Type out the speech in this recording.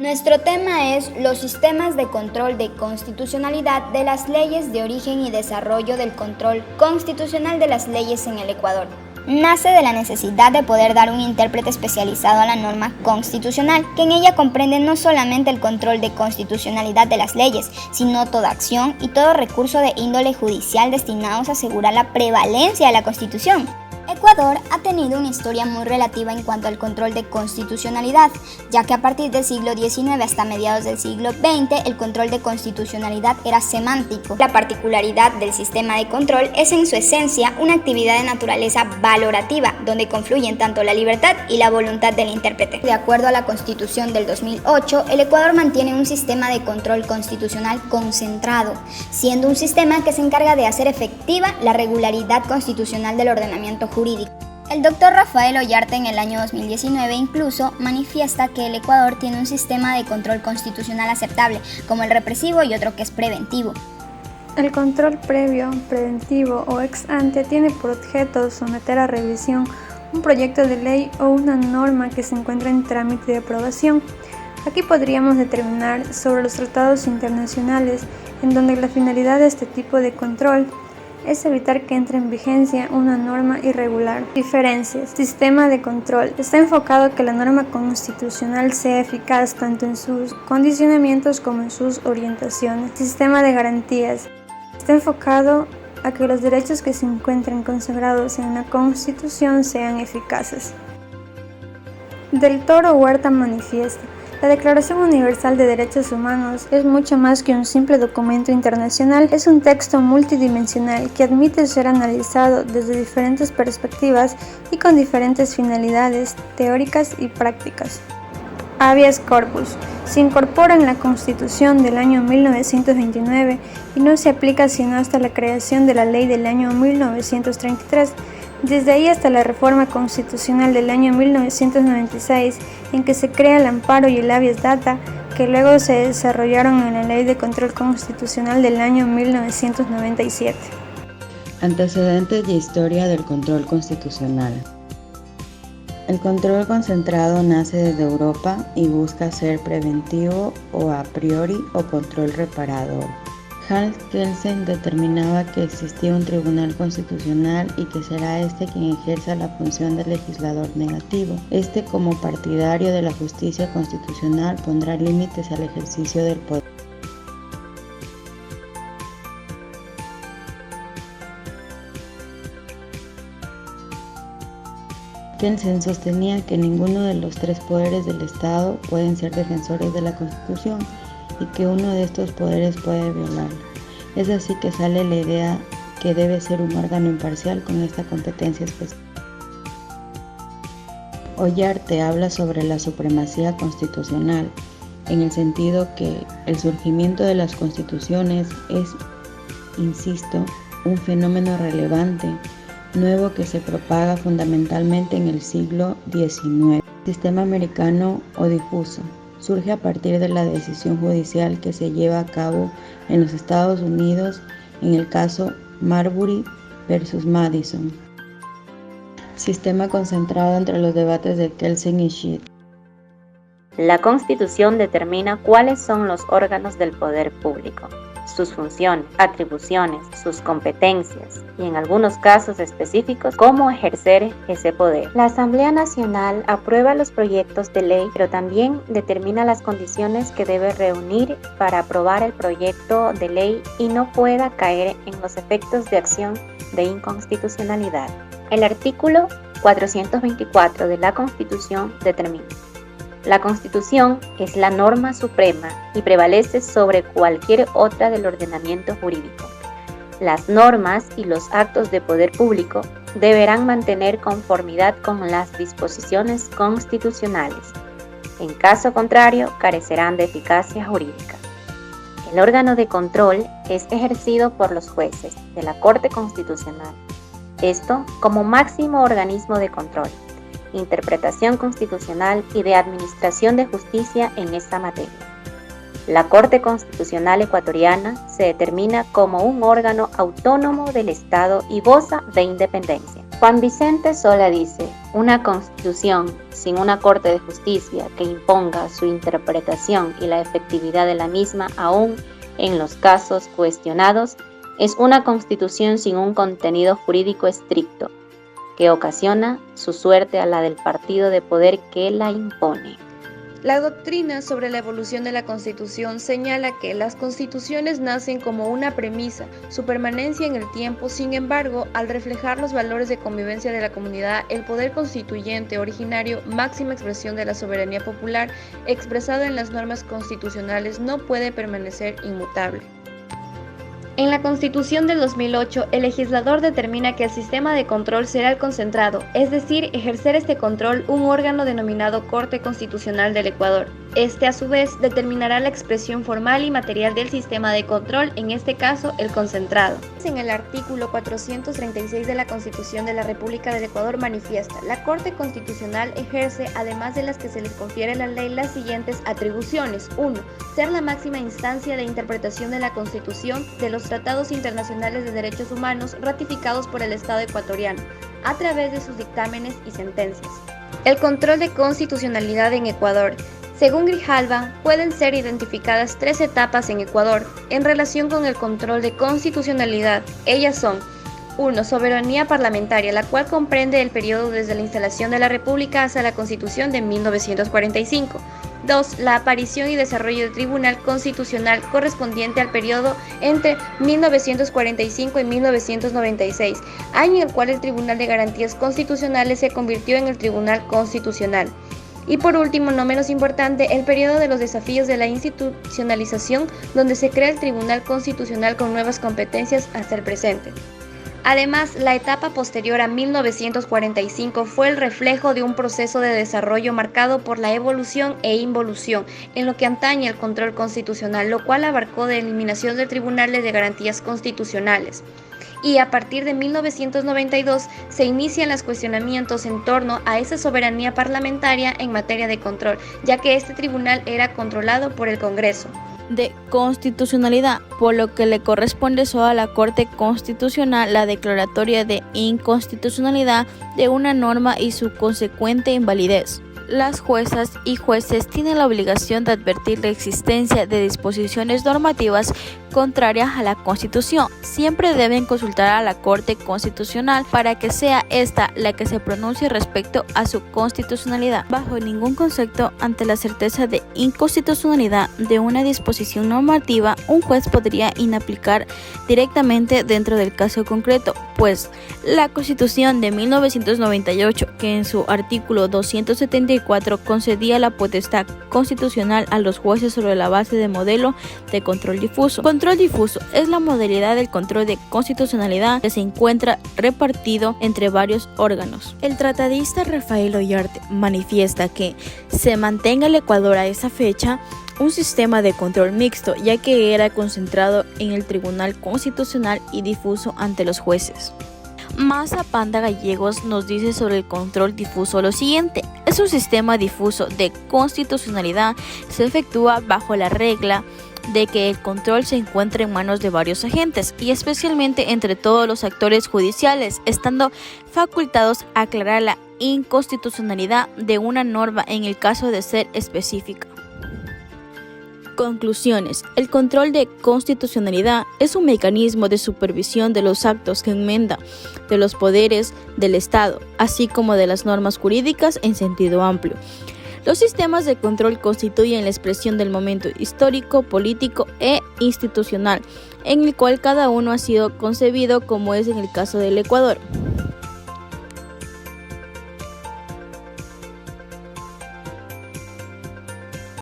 Nuestro tema es los sistemas de control de constitucionalidad de las leyes de origen y desarrollo del control constitucional de las leyes en el Ecuador. Nace de la necesidad de poder dar un intérprete especializado a la norma constitucional, que en ella comprende no solamente el control de constitucionalidad de las leyes, sino toda acción y todo recurso de índole judicial destinados a asegurar la prevalencia de la Constitución. Ecuador ha tenido una historia muy relativa en cuanto al control de constitucionalidad, ya que a partir del siglo XIX hasta mediados del siglo XX el control de constitucionalidad era semántico. La particularidad del sistema de control es en su esencia una actividad de naturaleza valorativa, donde confluyen tanto la libertad y la voluntad del intérprete. De acuerdo a la Constitución del 2008, el Ecuador mantiene un sistema de control constitucional concentrado, siendo un sistema que se encarga de hacer efectiva la regularidad constitucional del ordenamiento jurídico. El doctor Rafael Ollarte en el año 2019 incluso manifiesta que el Ecuador tiene un sistema de control constitucional aceptable, como el represivo y otro que es preventivo. El control previo, preventivo o ex ante tiene por objeto someter a revisión un proyecto de ley o una norma que se encuentra en trámite de aprobación. Aquí podríamos determinar sobre los tratados internacionales, en donde la finalidad de este tipo de control es evitar que entre en vigencia una norma irregular. Diferencias. Sistema de control. Está enfocado a que la norma constitucional sea eficaz tanto en sus condicionamientos como en sus orientaciones. Sistema de garantías. Está enfocado a que los derechos que se encuentren consagrados en la Constitución sean eficaces. Del Toro Huerta manifiesta: la Declaración Universal de Derechos Humanos es mucho más que un simple documento internacional, es un texto multidimensional que admite ser analizado desde diferentes perspectivas y con diferentes finalidades teóricas y prácticas. Habeas corpus. Se incorpora en la Constitución del año 1929 y no se aplica sino hasta la creación de la ley del año 1933. Desde ahí hasta la reforma constitucional del año 1996, en que se crea el amparo y el habeas data, que luego se desarrollaron en la Ley de Control Constitucional del año 1997. Antecedentes y historia del control constitucional. El control concentrado nace desde Europa y busca ser preventivo o a priori o control reparador. Hans Kelsen determinaba que existía un tribunal constitucional y que será este quien ejerza la función de legislador negativo. Este, como partidario de la justicia constitucional, pondrá límites al ejercicio del poder. Kelsen sostenía que ninguno de los tres poderes del Estado pueden ser defensores de la Constitución y que uno de estos poderes puede violarla. Es así que sale la idea que debe ser un órgano imparcial con esta competencia especial. Ollarte habla sobre la supremacía constitucional, en el sentido que el surgimiento de las constituciones es, insisto, un fenómeno relevante, nuevo que se propaga fundamentalmente en el siglo XIX. Sistema americano o difuso. Surge a partir de la decisión judicial que se lleva a cabo en los Estados Unidos en el caso Marbury versus Madison. Sistema concentrado entre los debates de Kelsen y Schiff. La Constitución determina cuáles son los órganos del poder público, sus funciones, atribuciones, sus competencias y en algunos casos específicos cómo ejercer ese poder. La Asamblea Nacional aprueba los proyectos de ley, pero también determina las condiciones que debe reunir para aprobar el proyecto de ley y no pueda caer en los efectos de acción de inconstitucionalidad. El artículo 424 de la Constitución determina: la Constitución es la norma suprema y prevalece sobre cualquier otra del ordenamiento jurídico. Las normas y los actos de poder público deberán mantener conformidad con las disposiciones constitucionales. En caso contrario, carecerán de eficacia jurídica. El órgano de control es ejercido por los jueces de la Corte Constitucional. Esto como máximo organismo de control, interpretación constitucional y de administración de justicia en esta materia. La Corte Constitucional Ecuatoriana se determina como un órgano autónomo del Estado y goza de independencia. Juan Vicente Sola dice: Una constitución sin una Corte de Justicia que imponga su interpretación y la efectividad de la misma, aún en los casos cuestionados, es una constitución sin un contenido jurídico estricto, que ocasiona su suerte a la del partido de poder que la impone. La doctrina sobre la evolución de la Constitución señala que las constituciones nacen como una premisa, su permanencia en el tiempo. Sin embargo, al reflejar los valores de convivencia de la comunidad, el poder constituyente originario, máxima expresión de la soberanía popular, expresado en las normas constitucionales, no puede permanecer inmutable. En la Constitución del 2008, el legislador determina que el sistema de control será el concentrado, es decir, ejercer este control un órgano denominado Corte Constitucional del Ecuador. Este, a su vez, determinará la expresión formal y material del sistema de control, en este caso, el concentrado. En el artículo 436 de la Constitución de la República del Ecuador manifiesta: la Corte Constitucional ejerce, además de las que se les confiere la ley, las siguientes atribuciones. 1. Ser la máxima instancia de interpretación de la Constitución, de los tratados internacionales de derechos humanos ratificados por el Estado ecuatoriano, a través de sus dictámenes y sentencias. El control de constitucionalidad en Ecuador. Según Grijalva, pueden ser identificadas 3 etapas en Ecuador en relación con el control de constitucionalidad. Ellas son: 1. Soberanía parlamentaria, la cual comprende el periodo desde la instalación de la República hasta la Constitución de 1945. 2. La aparición y desarrollo del Tribunal Constitucional correspondiente al periodo entre 1945 y 1996, año en el cual el Tribunal de Garantías Constitucionales se convirtió en el Tribunal Constitucional. Y por último, no menos importante, el periodo de los desafíos de la institucionalización, donde se crea el Tribunal Constitucional con nuevas competencias hasta el presente. Además, la etapa posterior a 1945 fue el reflejo de un proceso de desarrollo marcado por la evolución e involución en lo que antañe el control constitucional, lo cual abarcó de eliminación de tribunales de garantías constitucionales. Y a partir de 1992 se inician los cuestionamientos en torno a esa soberanía parlamentaria en materia de control, ya que este tribunal era controlado por el Congreso. De constitucionalidad, por lo que le corresponde solo a la Corte Constitucional la declaratoria de inconstitucionalidad de una norma y su consecuente invalidez. Las juezas y jueces tienen la obligación de advertir la existencia de disposiciones normativas contrarias a la Constitución. Siempre deben consultar a la Corte Constitucional para que sea esta la que se pronuncie respecto a su constitucionalidad. Bajo ningún concepto, ante la certeza de inconstitucionalidad de una disposición normativa, un juez podría inaplicar directamente dentro del caso concreto, pues la Constitución de 1998, que en su artículo 274 concedía la potestad constitucional a los jueces sobre la base de modelo de control difuso. Control difuso es la modalidad del control de constitucionalidad que se encuentra repartido entre varios órganos. El tratadista Rafael Ollarte manifiesta que se mantenga el Ecuador a esa fecha un sistema de control mixto, ya que era concentrado en el Tribunal Constitucional y difuso ante los jueces. Maza Panda Gallegos nos dice sobre el control difuso lo siguiente: es un sistema difuso de constitucionalidad, se efectúa bajo la regla de que el control se encuentra en manos de varios agentes y especialmente entre todos los actores judiciales, estando facultados a aclarar la inconstitucionalidad de una norma en el caso de ser específica. Conclusiones. El control de constitucionalidad es un mecanismo de supervisión de los actos que enmienda de los poderes del Estado, así como de las normas jurídicas en sentido amplio. Los sistemas de control constituyen la expresión del momento histórico, político e institucional, en el cual cada uno ha sido concebido, como es en el caso del Ecuador.